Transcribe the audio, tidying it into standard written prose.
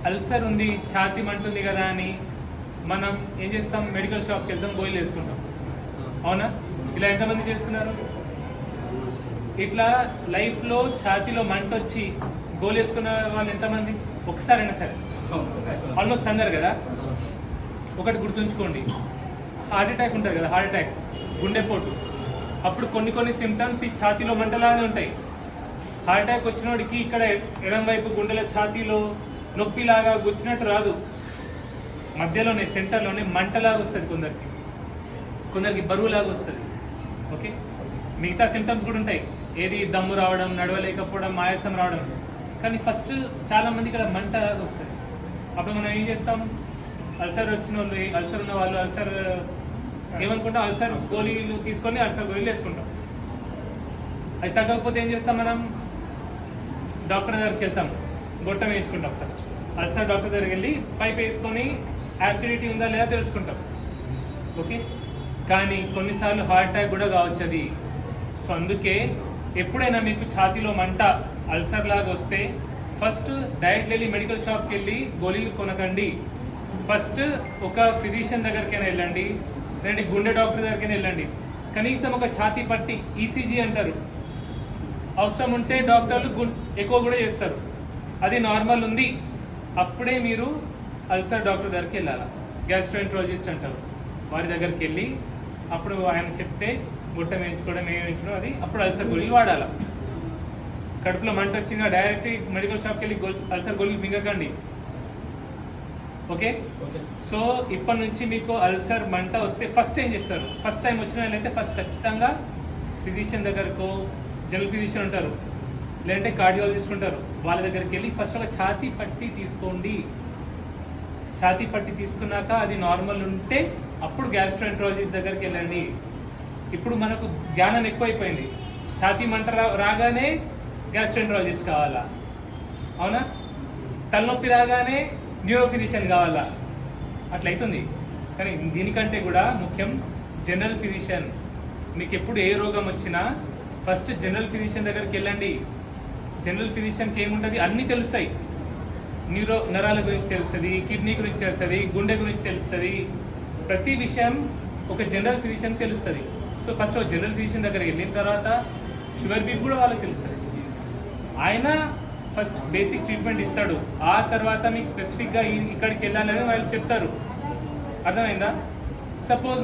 Ulcer ఉంది, ఛాతీ మంటుంది కదా అని మనం ఏం చేస్తాం, మెడికల్ షాప్కి వెళ్తాం, గోళీలు వేసుకుంటాం. అవునా? ఇలా ఎంతమంది చేస్తున్నారు? ఇట్లా లైఫ్లో ఛాతీలో మంట వచ్చి గోలు వేసుకున్న వాళ్ళు ఎంతమంది? ఒకసారైనా సరే ఆల్మోస్ట్ అందరు కదా. ఒకటి గుర్తుంచుకోండి, హార్ట్ అటాక్ ఉంటుంది కదా, హార్ట్ అటాక్, గుండెపోటు, అప్పుడు కొన్ని సిమ్టమ్స్ ఈ ఛాతీలో మంటలానే ఉంటాయి. హార్ట్ అటాక్ వచ్చినోడికి ఇక్కడ ఎడం వైపు గుండెల ఛాతీలో నొప్పిలాగా గుచ్చినట్టు రాదు, మధ్యలోనే సెంటర్లోనే మంటలాగా వస్తుంది, కొందరికి బరువులాగా వస్తుంది. ఓకే, మిగతా సిమ్టమ్స్ కూడా ఉంటాయి, ఏది దమ్ము రావడం, నడవలేకపోవడం, ఆయాసం రావడం. కానీ ఫస్ట్ చాలామంది ఇక్కడ మంట వస్తుంది. అప్పుడు మనం ఏం చేస్తాం, అల్సర్ వచ్చిన వాళ్ళు, అల్సర్ ఉన్న వాళ్ళు అల్సర్ ఏమనుకుంటాం, అల్సర్ గోళీలు తీసుకొని అల్సర్ గోళీలు వేసుకుంటాం. అది తగ్గకపోతే ఏం చేస్తాం, మనం డాక్టర్ దగ్గరికి వెళ్తాం, గొట్టం వేయించుకుంటాం. ఫస్ట్ అల్సర్ డాక్టర్ దగ్గరికి వెళ్ళి పైప్ వేసుకొని యాసిడిటీ ఉందా లేదా తెలుసుకుంటాం. ఓకే, కానీ కొన్నిసార్లు హార్ట్ అటాక్ కూడా కావచ్చు అది. సో అందుకే ఎప్పుడైనా మీకు ఛాతీలో మంట, అల్సర్ లాగా వస్తే ఫస్ట్ డైరెక్ట్ వెళ్ళి మెడికల్ షాప్కి వెళ్ళి గోళీలు కొనకండి. ఫస్ట్ ఒక ఫిజిషియన్ దగ్గరికైనా వెళ్ళండి, లేదంటే గుండె డాక్టర్ దగ్గరికైనా వెళ్ళండి. కనీసం ఒక ఛాతీ పట్టి, ఈసీజీ అంటారు, అవసరం ఉంటే డాక్టర్లు ఎక్కువ కూడా చేస్తారు. అది నార్మల్ ఉంది అప్పుడే మీరు అల్సర్ డాక్టర్ దగ్గరికి వెళ్ళాలి. గ్యాస్ట్రోఎంట్రాలజిస్ట్ అంటారు, వారి దగ్గరికి వెళ్ళి అప్పుడు ఆయన చెప్తే గుట్టం వేయించుకోవడం, వేయించడం, అది అప్పుడు అల్సర్ గోళీలు వాడాలి. కడుపులో మంట వచ్చిందా డైరెక్ట్ మెడికల్ షాప్కి వెళ్ళి అల్సర్ గోళీలు మింగకండి. ఓకే, సో ఇప్పటి నుంచి మీకు అల్సర్ మంట వస్తే ఫస్ట్ ఏం చేస్తారు, ఫస్ట్ టైం వచ్చిన వాళ్ళైతే ఫస్ట్ ఖచ్చితంగా ఫిజిషియన్ దగ్గరకో, జనరల్ ఫిజిషియన్ ఉంటారు, లేదంటే కార్డియాలజిస్ట్ ఉంటారు, వాళ్ళ దగ్గరికి వెళ్ళి ఫస్ట్ ఒక ఛాతీ పట్టి తీసుకోండి. ఛాతీ పట్టి తీసుకున్నాక అది నార్మల్ ఉంటే అప్పుడు గ్యాస్ట్రోఎంట్రాలజిస్ట్ దగ్గరికి వెళ్ళండి. ఇప్పుడు మనకు జ్ఞానం ఎక్కువైపోయింది, ఛాతీ మంట రాగానే గ్యాస్ట్రోఎంట్రాలజిస్ట్ కావాలా, అవునా? తలనొప్పి రాగానే న్యూరో ఫిజిషియన్ కావాలా, అట్లయితుంది. కానీ దీనికంటే కూడా ముఖ్యం జనరల్ ఫిజిషియన్. మీకు ఎప్పుడు ఏ రోగం వచ్చినా ఫస్ట్ జనరల్ ఫిజిషియన్ దగ్గరికి వెళ్ళండి. జనరల్ ఫిజిషియన్కి ఏముంటుంది, అన్నీ తెలుస్తాయి. నరాల గురించి తెలుస్తుంది, కిడ్నీ గురించి తెలుస్తుంది, గుండె గురించి తెలుస్తుంది, ప్రతి విషయం ఒక జనరల్ ఫిజిషియన్ తెలుస్తుంది. సో ఫస్ట్ ఒక జనరల్ ఫిజిషియన్ దగ్గరికి వెళ్ళిన తర్వాత షుగర్ బీపీ కూడా వాళ్ళకి తెలుస్తుంది. ఆయన ఫస్ట్ బేసిక్ ట్రీట్మెంట్ ఇస్తాడు, ఆ తర్వాత మీకు స్పెసిఫిక్గా ఇక్కడికి వెళ్ళాలని వాళ్ళు చెప్తారు. అర్థమైందా? సపోజ్